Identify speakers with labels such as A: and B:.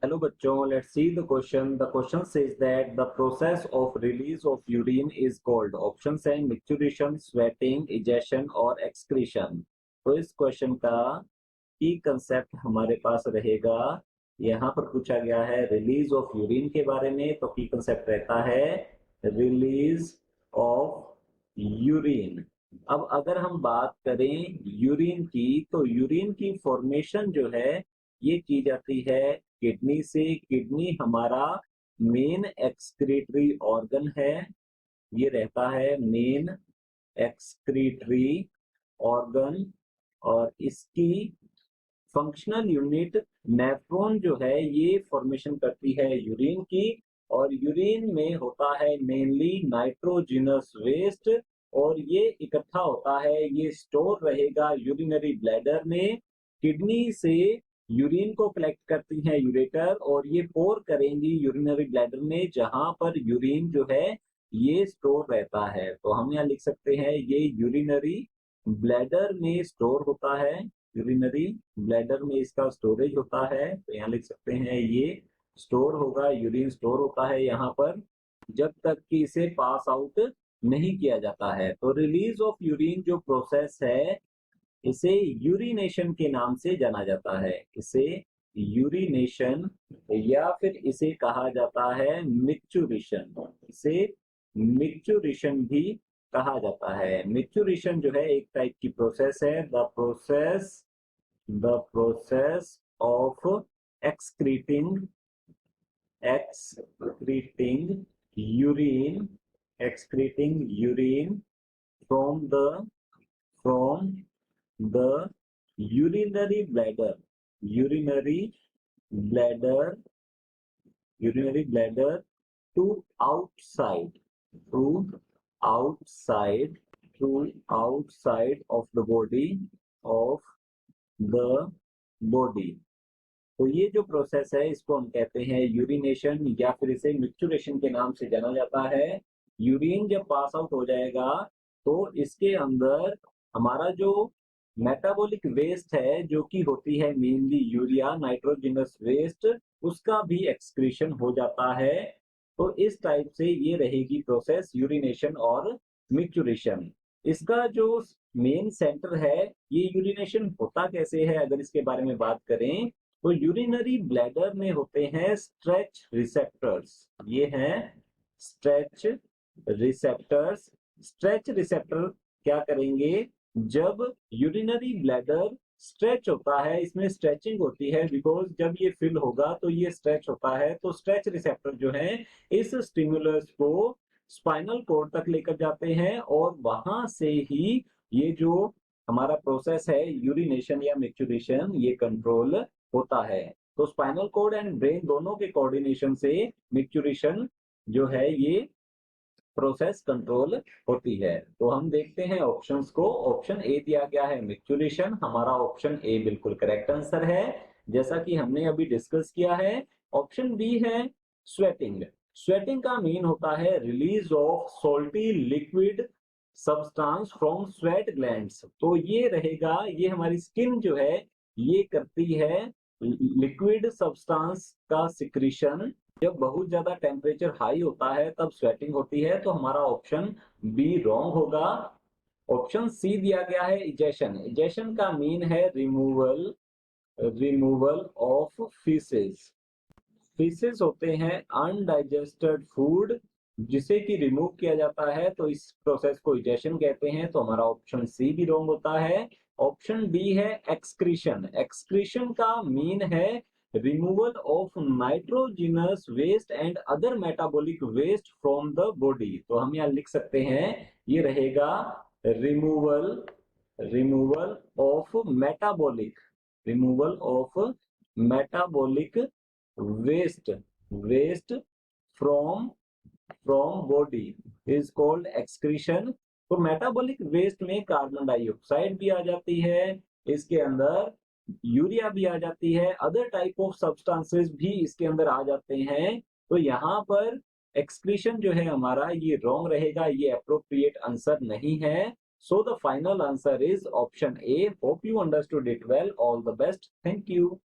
A: Hello बच्चों, let's see the question. The question says that the process of release of urine is called. Options है micturition, sweating, egestion और excretion. तो इस question का की concept हमारे पास रहेगा। यहाँ पर पूछा गया है रिलीज ऑफ यूरिन के बारे में, तो की कंसेप्ट रहता है रिलीज ऑफ यूरिन। अब अगर हम बात करें यूरिन की, तो यूरिन की फॉर्मेशन जो है ये की जाती है किडनी से। किडनी हमारा मेन एक्सक्रीटरी ऑर्गन है, ये रहता है मेन एक्सक्रीटरी ऑर्गन। और इसकी फंक्शनल यूनिट नेफ्रॉन जो है ये फॉर्मेशन करती है यूरिन की। और यूरिन में होता है मेनली नाइट्रोजिनस वेस्ट, और ये इकट्ठा होता है, ये स्टोर रहेगा यूरिनरी ब्लैडर में। किडनी से यूरिन को कलेक्ट करती है यूरेटर, और ये पोर करेंगी यूरिनरी ब्लैडर में, जहां पर यूरिन जो है ये स्टोर रहता है। तो हम यहाँ लिख सकते हैं ये यूरिनरी ब्लैडर में स्टोर होता है, यूरिनरी ब्लैडर में इसका स्टोरेज होता है। तो यहाँ लिख सकते हैं ये स्टोर होगा, यूरिन स्टोर होता है यहाँ पर, जब तक कि इसे पास आउट नहीं किया जाता है। तो रिलीज ऑफ यूरिन जो प्रोसेस है इसे यूरिनेशन के नाम से जाना जाता है। इसे यूरिनेशन या फिर इसे कहा जाता है मिक्चुरेशन। इसे मिक्चुरेशन भी कहा जाता है। मिक्चुरेशन जो है एक टाइप की प्रोसेस है, the process of excreting excreting urine excreting urine from the urinary bladder urinary bladder to outside to outside of the body। तो ये जो प्रोसेस है इसको हम कहते हैं यूरिनेशन, या फिर इसे मिक्चुरेशन के नाम से जाना जाता है। यूरिन जब पास आउट हो जाएगा तो इसके अंदर हमारा जो मेटाबॉलिक वेस्ट है, जो कि होती है मेनली यूरिया, नाइट्रोजिनस वेस्ट, उसका भी एक्सक्रीशन हो जाता है। तो इस टाइप से ये रहेगी प्रोसेस यूरिनेशन और मिक्चुरेशन। इसका जो मेन सेंटर है, ये यूरिनेशन होता कैसे है अगर इसके बारे में बात करें, तो यूरिनरी ब्लैडर में होते हैं स्ट्रेच रिसेप्टर्स। ये हैं स्ट्रेच रिसेप्टर्स। स्ट्रेच रिसेप्टर क्या करेंगे, जब यूरिनरी ब्लैडर स्ट्रेच होता है, इसमें स्ट्रेचिंग होती है, बिकॉज जब ये फिल होगा तो ये स्ट्रेच होता है, तो स्ट्रेच रिसेप्टर जो है इस स्टिमुलस को स्पाइनल कोर्ड तक लेकर जाते हैं, और वहां से ही ये जो हमारा प्रोसेस है यूरिनेशन या मिक्चुरेशन ये कंट्रोल होता है। तो स्पाइनल कोर्ड एंड ब्रेन दोनों के कोऑर्डिनेशन से मिक्चुरेशन जो है ये प्रोसेस कंट्रोल होती है। तो हम देखते हैं ऑप्शंस को। ऑप्शन ए दिया गया है मिक्चुरेशन, हमारा ऑप्शन ए बिल्कुल करेक्ट आंसर है, जैसा कि हमने अभी डिस्कस किया है। ऑप्शन बी है स्वेटिंग। स्वेटिंग का मीन होता है release of salty liquid substance from sweat glands. तो ये रहेगा, ये हमारी स्किन जो है ये करती है लिक्विड सब्सटेंस का सिक्रीशन। जब बहुत ज्यादा टेम्परेचर हाई होता है तब स्वेटिंग होती है। तो हमारा ऑप्शन बी रॉन्ग होगा। ऑप्शन सी दिया गया है इजेशन। इजेशन का मीन है रिमूवल ऑफ फीसेस। फीसेस होते हैं अनडाइजेस्टेड फूड, जिसे कि रिमूव किया जाता है, तो इस प्रोसेस को इजेशन कहते हैं। तो हमारा ऑप्शन सी भी रॉन्ग होता है। ऑप्शन डी है एक्सक्रीशन। एक्सक्रीशन का मीन है removal of nitrogenous waste and other metabolic waste from the body. तो हम यहाँ लिख सकते हैं ये रहेगा removal of metabolic waste from body is called excretion. तो मेटाबॉलिक वेस्ट में कार्बन डाइऑक्साइड भी आ जाती है, इसके अंदर यूरिया भी आ जाती है, अदर टाइप ऑफ सब्सटेंसेस भी इसके अंदर आ जाते हैं। तो यहाँ पर एक्सक्रीशन जो है हमारा ये रॉन्ग रहेगा, ये अप्रोप्रिएट आंसर नहीं है। So the final answer is option A. Hope you understood it well. All the best. Thank you.